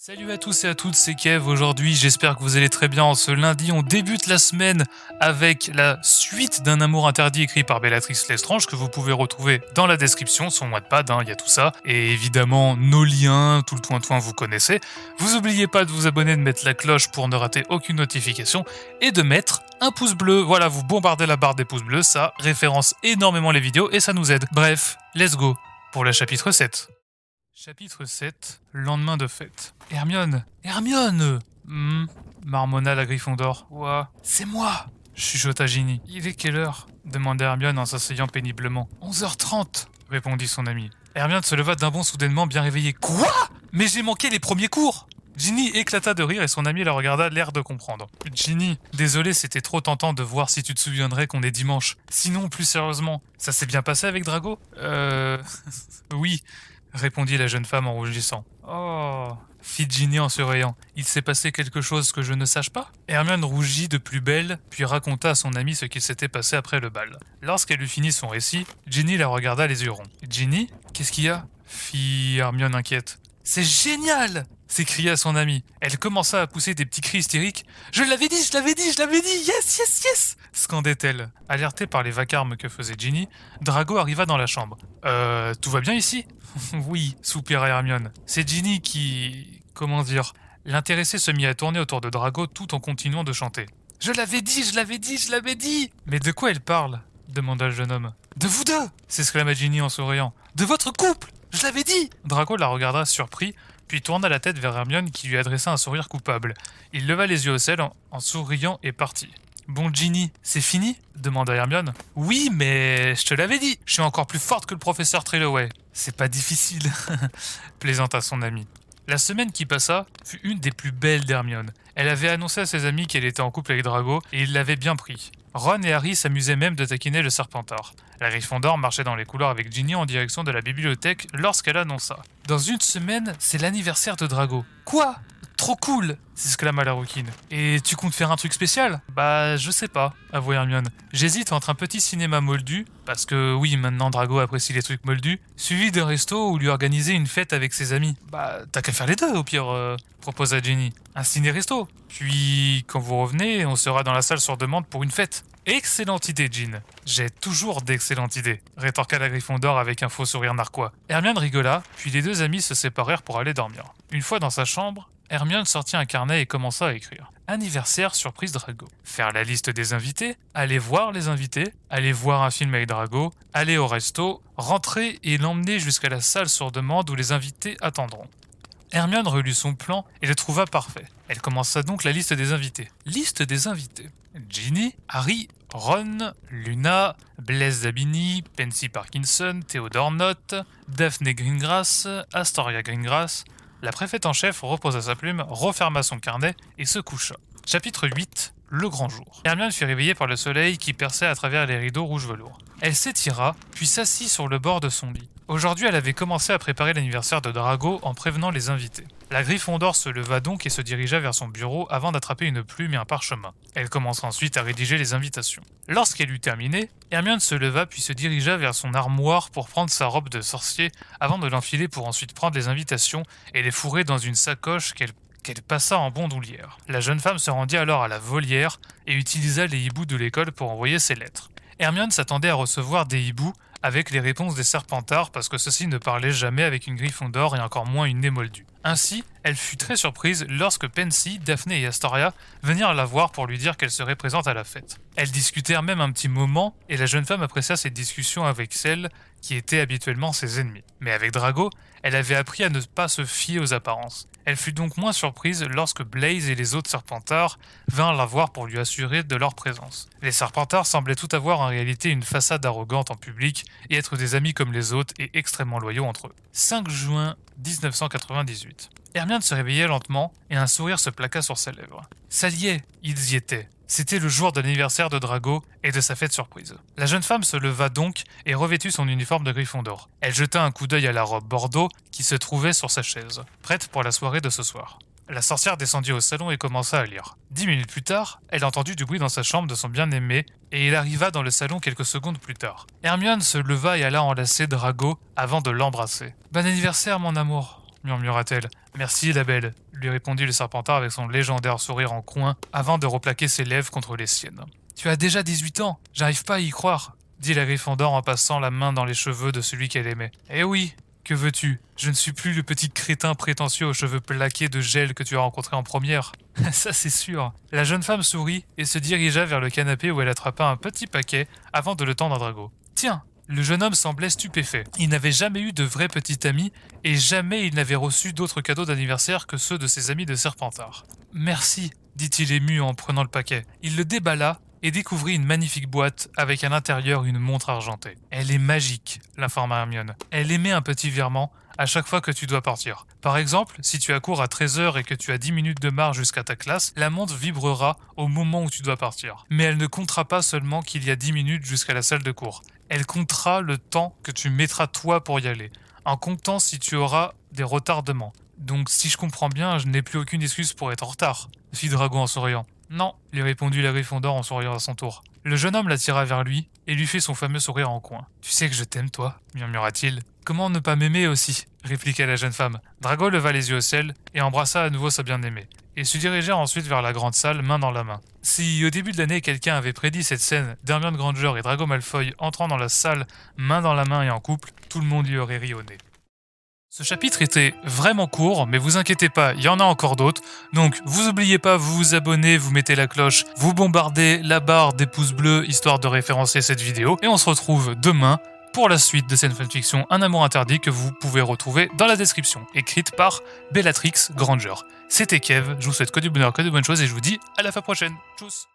Salut à tous et à toutes, c'est Kev. Aujourd'hui, j'espère que vous allez très bien. En ce lundi, on débute la semaine avec la suite d'un amour interdit écrit par Bellatrix Lestrange que vous pouvez retrouver dans la description, son Wattpad, il y a tout ça. Et évidemment, nos liens, tout le toin-toin, vous connaissez. Vous oubliez pas de vous abonner, de mettre la cloche pour ne rater aucune notification et de mettre un pouce bleu. Voilà, vous bombardez la barre des pouces bleus, ça référence énormément les vidéos et ça nous aide. Bref, let's go pour le chapitre 7. Chapitre 7, lendemain de fête. Hermione marmonna la Gryffondor. Ouah, c'est moi chuchota Ginny. Il est quelle heure demanda Hermione en s'asseyant péniblement. 11h30, répondit son ami. Hermione se leva d'un bond soudainement bien réveillée. Quoi? Mais j'ai manqué les premiers cours! Ginny éclata de rire et son ami la regarda, l'air de comprendre. Ginny, désolé, c'était trop tentant de voir si tu te souviendrais qu'on est dimanche. Sinon, plus sérieusement, ça s'est bien passé avec Drago? Oui, répondit la jeune femme en rougissant. Oh, fit Ginny en se riant. Il s'est passé quelque chose que je ne sache pas? Hermione rougit de plus belle, puis raconta à son amie ce qu'il s'était passé après le bal. Lorsqu'elle eut fini son récit, Ginny la regarda les yeux ronds. Ginny, qu'est-ce qu'il y a? Fit Hermione inquiète. C'est génial! S'écria son amie. Elle commença à pousser des petits cris hystériques. Je l'avais dit, yes, yes, yes! Scandait-elle. Alertée par les vacarmes que faisait Ginny, Drago arriva dans la chambre. Tout va bien ici? Oui, soupira Hermione. C'est Ginny qui... comment dire... L'intéressé se mit à tourner autour de Drago tout en continuant de chanter. Je l'avais dit! Mais de quoi elle parle? Demanda le jeune homme. De vous deux! S'exclama Ginny en souriant. De votre couple! Je l'avais dit! Drago la regarda surpris, puis tourna la tête vers Hermione qui lui adressa un sourire coupable. Il leva les yeux au ciel en souriant et partit. Bon Ginny, c'est fini? Demanda Hermione. Oui, mais je te l'avais dit, je suis encore plus forte que le professeur Trelawney. C'est pas difficile, plaisanta son ami. La semaine qui passa fut une des plus belles d'Hermione. Elle avait annoncé à ses amis qu'elle était en couple avec Drago et ils l'avaient bien pris. Ron et Harry s'amusaient même de taquiner le Serpentard. La Gryffondor marchait dans les couloirs avec Ginny en direction de la bibliothèque lorsqu'elle annonça. Dans une semaine, c'est l'anniversaire de Drago. Quoi? Trop cool! S'exclama la rouquine. Et tu comptes faire un truc spécial? Bah, je sais pas, avouait Hermione. J'hésite entre un petit cinéma moldu, parce que oui, maintenant Drago apprécie les trucs moldus, suivi d'un resto ou lui organiser une fête avec ses amis. Bah, t'as qu'à faire les deux au pire, proposa Ginny. Un ciné-resto. Puis, quand vous revenez, on sera dans la salle sur demande pour une fête. Excellente idée, Jean. J'ai toujours d'excellentes idées, rétorqua la Gryffondor avec un faux sourire narquois. Hermione rigola, puis les deux amis se séparèrent pour aller dormir. Une fois dans sa chambre, Hermione sortit un carnet et commença à écrire. Anniversaire surprise Drago. Faire la liste des invités, aller voir les invités, aller voir un film avec Drago, aller au resto, rentrer et l'emmener jusqu'à la salle sur demande où les invités attendront. Hermione relut son plan et le trouva parfait. Elle commença donc la liste des invités. Liste des invités. Ginny, Harry, Ron, Luna, Blaise Zabini, Pansy Parkinson, Theodore Nott, Daphné Greengrass, Astoria Greengrass. La préfète en chef reposa sa plume, referma son carnet et se coucha. Chapitre 8. Le grand jour. Hermione fut réveillée par le soleil qui perçait à travers les rideaux rouge velours. Elle s'étira, puis s'assit sur le bord de son lit. Aujourd'hui, elle avait commencé à préparer l'anniversaire de Drago en prévenant les invités. La Gryffondor se leva donc et se dirigea vers son bureau avant d'attraper une plume et un parchemin. Elle commença ensuite à rédiger les invitations. Lorsqu'elle eut terminé, Hermione se leva puis se dirigea vers son armoire pour prendre sa robe de sorcier avant de l'enfiler pour ensuite prendre les invitations et les fourrer dans une sacoche qu'elle passa en bandoulière. La jeune femme se rendit alors à la volière et utilisa les hiboux de l'école pour envoyer ses lettres. Hermione s'attendait à recevoir des hiboux avec les réponses des Serpentards parce que ceux-ci ne parlaient jamais avec une Gryffondor et encore moins une Némoldue. Ainsi, elle fut très surprise lorsque Pansy, Daphné et Astoria vinrent la voir pour lui dire qu'elle serait présente à la fête. Elles discutèrent même un petit moment et la jeune femme apprécia cette discussion avec celles qui étaient habituellement ses ennemis. Mais avec Drago, elle avait appris à ne pas se fier aux apparences. Elle fut donc moins surprise lorsque Blaise et les autres Serpentards vinrent la voir pour lui assurer de leur présence. Les Serpentards semblaient tout avoir en réalité une façade arrogante en public et être des amis comme les autres et extrêmement loyaux entre eux. 5 juin 1998. Hermione se réveillait lentement et un sourire se plaqua sur ses lèvres. Ça y est, ils y étaient. C'était le jour de l'anniversaire de Drago et de sa fête surprise. La jeune femme se leva donc et revêtut son uniforme de Gryffondor. Elle jeta un coup d'œil à la robe bordeaux qui se trouvait sur sa chaise, prête pour la soirée de ce soir. La sorcière descendit au salon et commença à lire. 10 minutes plus tard, elle entendit du bruit dans sa chambre de son bien-aimé et il arriva dans le salon quelques secondes plus tard. Hermione se leva et alla enlacer Drago avant de l'embrasser. « Bon anniversaire, mon amour !» murmura-t-elle. « Merci, la belle !» lui répondit le Serpentard avec son légendaire sourire en coin avant de replaquer ses lèvres contre les siennes. Tu as déjà 18 ans, j'arrive pas à y croire, dit la Gryffondor en passant la main dans les cheveux de celui qu'elle aimait. Eh oui, que veux-tu? Je ne suis plus le petit crétin prétentieux aux cheveux plaqués de gel que tu as rencontré en première. Ça c'est sûr. La jeune femme sourit et se dirigea vers le canapé où elle attrapa un petit paquet avant de le tendre à Drago. Tiens, le jeune homme semblait stupéfait. Il n'avait jamais eu de vrai petit ami et jamais il n'avait reçu d'autres cadeaux d'anniversaire que ceux de ses amis de Serpentard. Merci, dit-il ému en prenant le paquet. Il le déballa et découvrit une magnifique boîte avec à l'intérieur une montre argentée. Elle est magique, l'informa Hermione. Elle émet un petit virement à chaque fois que tu dois partir. Par exemple, si tu accours à 13h et que tu as 10 minutes de marche jusqu'à ta classe, la montre vibrera au moment où tu dois partir. Mais elle ne comptera pas seulement qu'il y a 10 minutes jusqu'à la salle de cours. Elle comptera le temps que tu mettras toi pour y aller, en comptant si tu auras des retardements. Donc si je comprends bien, je n'ai plus aucune excuse pour être en retard, fit Drago en souriant. Non, lui répondit la Gryffondor en souriant à son tour. Le jeune homme l'attira vers lui et lui fit son fameux sourire en coin. Tu sais que je t'aime, toi, murmura-t-il. Comment ne pas m'aimer aussi, répliqua la jeune femme. Drago leva les yeux au ciel et embrassa à nouveau sa bien-aimée, et se dirigea ensuite vers la grande salle, main dans la main. Si au début de l'année quelqu'un avait prédit cette scène d'Hermione Granger et Drago Malfoy entrant dans la salle, main dans la main et en couple, tout le monde lui aurait ri au nez. Ce chapitre était vraiment court, mais vous inquiétez pas, il y en a encore d'autres. Donc, vous oubliez pas, vous vous abonnez, vous mettez la cloche, vous bombardez la barre des pouces bleus, histoire de référencer cette vidéo. Et on se retrouve demain pour la suite de cette fanfiction Un amour interdit que vous pouvez retrouver dans la description, écrite par Bellatrix Granger. C'était Kev, je vous souhaite que du bonheur, que de bonnes choses, et je vous dis à la fois prochaine. Tchuss.